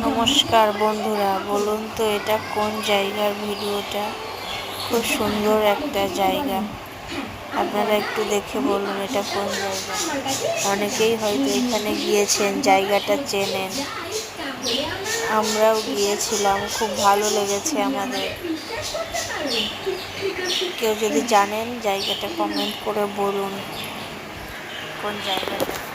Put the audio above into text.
নমস্কার বন্ধুরা, বলুন তো এটা কোন জায়গার ভিডিওটা? খুব সুন্দর একটা জায়গা, আপনারা একটু দেখে বলুন এটা কোন জায়গা। অনেকেই হয়তো এখানে গিয়েছেন, জায়গাটা চেনেন, আমরাও গিয়েছিলাম, খুব ভালো লেগেছে আমাদের। কেউ যদি জানেন জায়গাটা কমেন্ট করে বলুন কোন জায়গাটা।